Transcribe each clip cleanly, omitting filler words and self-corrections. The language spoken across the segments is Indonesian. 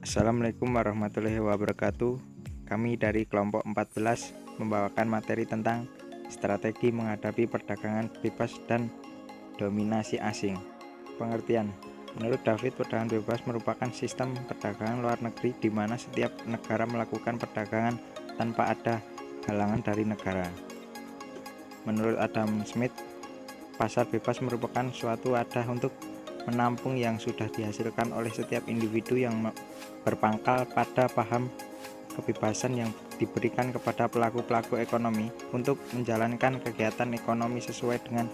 Assalamualaikum warahmatullahi wabarakatuh. Kami dari kelompok 14 membawakan materi tentang strategi menghadapi perdagangan bebas dan dominasi asing. Pengertian: menurut David, perdagangan bebas merupakan sistem perdagangan luar negeri di mana setiap negara melakukan perdagangan tanpa ada halangan dari negara. Menurut Adam Smith, pasar bebas merupakan suatu wadah untuk menampung yang sudah dihasilkan oleh setiap individu yang berpangkal pada paham kebebasan yang diberikan kepada pelaku-pelaku ekonomi untuk menjalankan kegiatan ekonomi sesuai dengan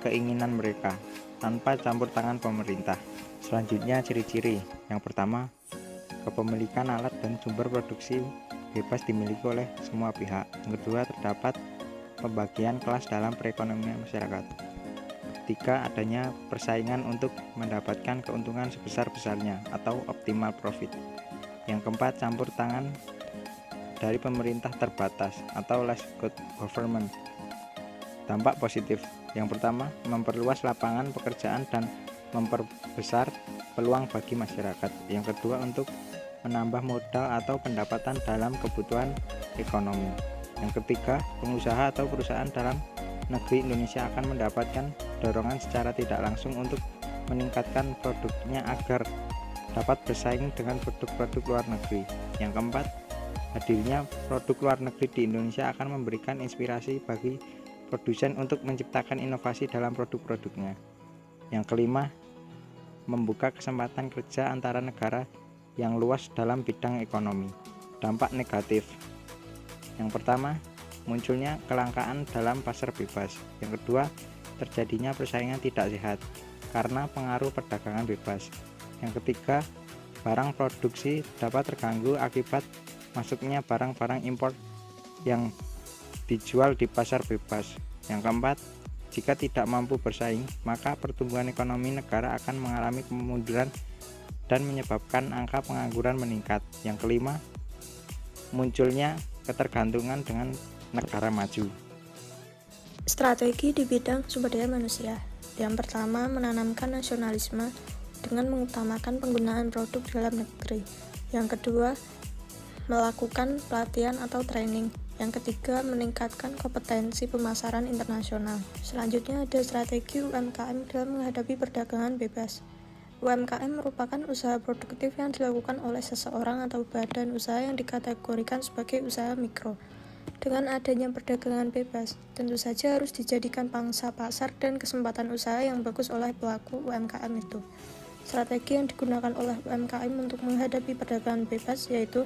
keinginan mereka tanpa campur tangan pemerintah. Selanjutnya, ciri-ciri. Yang pertama, kepemilikan alat dan sumber produksi bebas dimiliki oleh semua pihak. Yang kedua, terdapat pembagian kelas dalam perekonomian masyarakat. Ketiga, adanya persaingan untuk mendapatkan keuntungan sebesar-besarnya atau optimal profit. Yang keempat, campur tangan dari pemerintah terbatas atau less good government. Dampak positif. Yang pertama, memperluas lapangan pekerjaan dan memperbesar peluang bagi masyarakat. Yang kedua, untuk menambah modal atau pendapatan dalam kebutuhan ekonomi. Yang ketiga, pengusaha atau perusahaan dalam negeri Indonesia akan mendapatkan dorongan secara tidak langsung untuk meningkatkan produknya agar dapat bersaing dengan produk-produk luar negeri. Yang keempat, hadirnya produk luar negeri di Indonesia akan memberikan inspirasi bagi produsen untuk menciptakan inovasi dalam produk-produknya. Yang kelima, membuka kesempatan kerja antara negara yang luas dalam bidang ekonomi. Dampak negatif. Yang pertama, munculnya kelangkaan dalam pasar bebas. Yang kedua, terjadinya persaingan tidak sehat karena pengaruh perdagangan bebas. Yang ketiga, barang produksi dapat terganggu akibat masuknya barang-barang impor yang dijual di pasar bebas. Yang keempat, jika tidak mampu bersaing, maka pertumbuhan ekonomi negara akan mengalami kemunduran dan menyebabkan angka pengangguran meningkat. Yang kelima, munculnya ketergantungan dengan negara maju. Strategi di bidang sumber daya manusia. Yang pertama, menanamkan nasionalisme dengan mengutamakan penggunaan produk dalam negeri. Yang kedua, melakukan pelatihan atau training. Yang ketiga, meningkatkan kompetensi pemasaran internasional. Selanjutnya ada strategi UMKM dalam menghadapi perdagangan bebas. UMKM merupakan usaha produktif yang dilakukan oleh seseorang atau badan usaha yang dikategorikan sebagai usaha mikro. Dengan adanya perdagangan bebas, tentu saja harus dijadikan pangsa pasar dan kesempatan usaha yang bagus oleh pelaku UMKM itu. Strategi yang digunakan oleh UMKM untuk menghadapi perdagangan bebas yaitu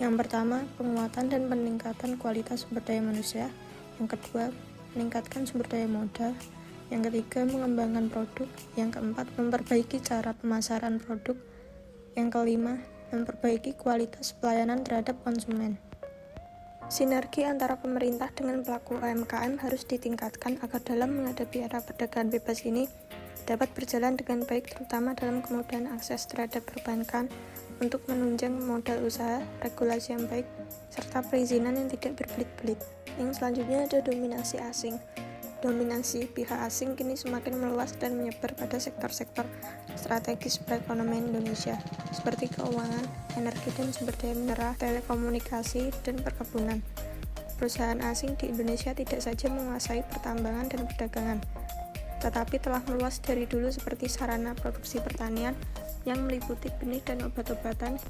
yang pertama, penguatan dan peningkatan kualitas sumber daya manusia. Yang kedua, meningkatkan sumber daya modal. Yang ketiga, mengembangkan produk. Yang keempat, memperbaiki cara pemasaran produk. Yang kelima, memperbaiki kualitas pelayanan terhadap konsumen. Sinergi antara pemerintah dengan pelaku UMKM harus ditingkatkan agar dalam menghadapi era perdagangan bebas ini dapat berjalan dengan baik, terutama dalam kemudahan akses terhadap perbankan untuk menunjang modal usaha, regulasi yang baik, serta perizinan yang tidak berbelit-belit. Yang selanjutnya ada dominasi asing. Dominasi pihak asing kini semakin meluas dan menyebar pada sektor-sektor strategis perekonomian Indonesia, seperti keuangan, energi dan sumber daya mineral, telekomunikasi, dan perkebunan. Perusahaan asing di Indonesia tidak saja menguasai pertambangan dan perdagangan, tetapi telah meluas dari dulu seperti sarana produksi pertanian yang meliputi benih dan obat-obatan,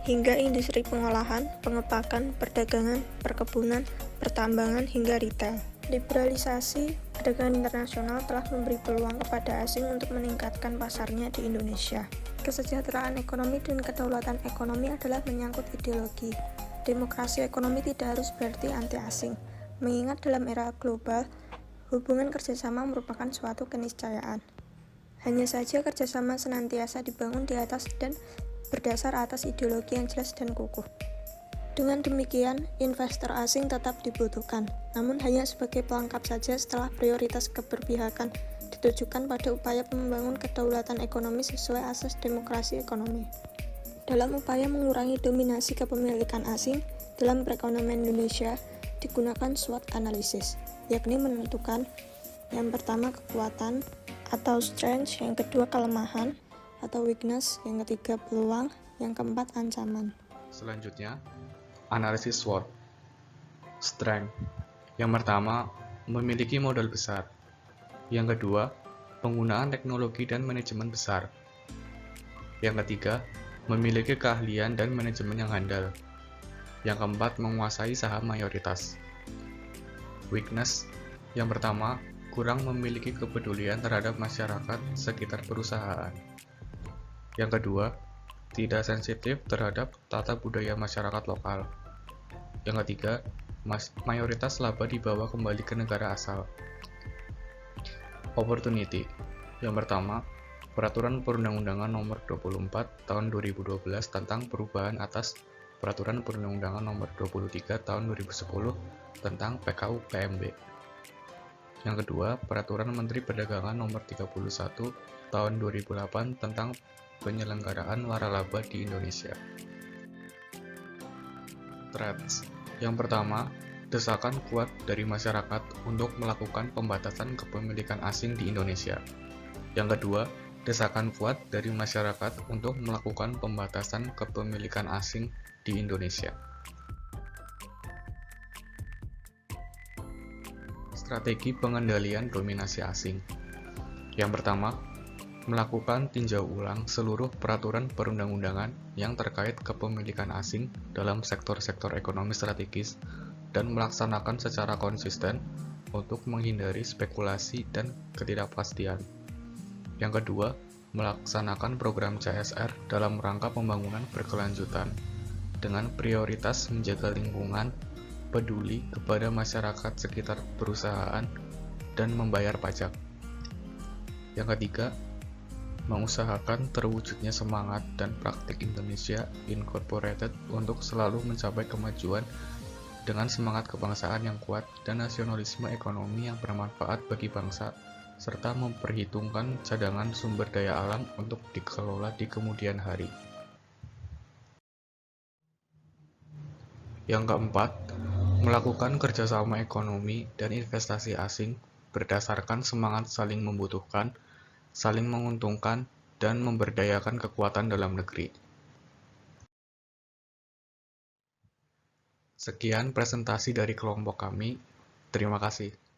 hingga industri pengolahan, pengepakan, perdagangan, perkebunan, pertambangan, hingga retail. Liberalisasi perdagangan internasional telah memberi peluang kepada asing untuk meningkatkan pasarnya di Indonesia. Kesejahteraan ekonomi dan kedaulatan ekonomi adalah menyangkut ideologi. Demokrasi ekonomi tidak harus berarti anti asing, mengingat dalam era global, hubungan kerjasama merupakan suatu keniscayaan. Hanya saja kerjasama senantiasa dibangun di atas dan berdasar atas ideologi yang jelas dan kukuh. Dengan demikian, investor asing tetap dibutuhkan, namun hanya sebagai pelengkap saja setelah prioritas keberpihakan ditujukan pada upaya membangun kedaulatan ekonomi sesuai asas demokrasi ekonomi. Dalam upaya mengurangi dominasi kepemilikan asing dalam perekonomian Indonesia, digunakan SWOT analisis, yakni menentukan yang pertama kekuatan atau strength, yang kedua kelemahan atau weakness, yang ketiga peluang, Yang keempat, ancaman. Selanjutnya, analisis SWOT. Strength. Yang pertama, memiliki modal besar. Yang kedua, penggunaan teknologi dan manajemen besar. Yang ketiga, memiliki keahlian dan manajemen yang handal. Yang keempat, menguasai saham mayoritas. Weakness. Yang pertama, kurang memiliki kepedulian terhadap masyarakat sekitar perusahaan. Yang kedua, tidak sensitif terhadap tata budaya masyarakat lokal. Yang ketiga, mayoritas laba dibawa kembali ke negara asal. Opportunity. Yang pertama, Peraturan Perundang-undangan Nomor 24 Tahun 2012 tentang perubahan atas Peraturan Perundang-undangan Nomor 23 Tahun 2010 tentang PKU-PMB. Yang kedua, Peraturan Menteri Perdagangan Nomor 31 Tahun 2008 tentang penyelenggaraan waralaba di Indonesia. Threats. Yang pertama, desakan kuat dari masyarakat untuk melakukan pembatasan kepemilikan asing di Indonesia. Yang kedua, desakan kuat dari masyarakat untuk melakukan pembatasan kepemilikan asing di Indonesia. Strategi pengendalian dominasi asing. Yang pertama, melakukan tinjau ulang seluruh peraturan perundang-undangan yang terkait kepemilikan asing dalam sektor-sektor ekonomi strategis dan melaksanakan secara konsisten untuk menghindari spekulasi dan ketidakpastian. Yang kedua, melaksanakan program CSR dalam rangka pembangunan berkelanjutan dengan prioritas menjaga lingkungan, peduli kepada masyarakat sekitar perusahaan, dan membayar pajak. Yang ketiga, mengusahakan terwujudnya semangat dan praktik Indonesia Incorporated untuk selalu mencapai kemajuan dengan semangat kebangsaan yang kuat dan nasionalisme ekonomi yang bermanfaat bagi bangsa, serta memperhitungkan cadangan sumber daya alam untuk dikelola di kemudian hari. Yang keempat, melakukan kerjasama ekonomi dan investasi asing berdasarkan semangat saling membutuhkan, saling menguntungkan, dan memberdayakan kekuatan dalam negeri. Sekian presentasi dari kelompok kami. Terima kasih.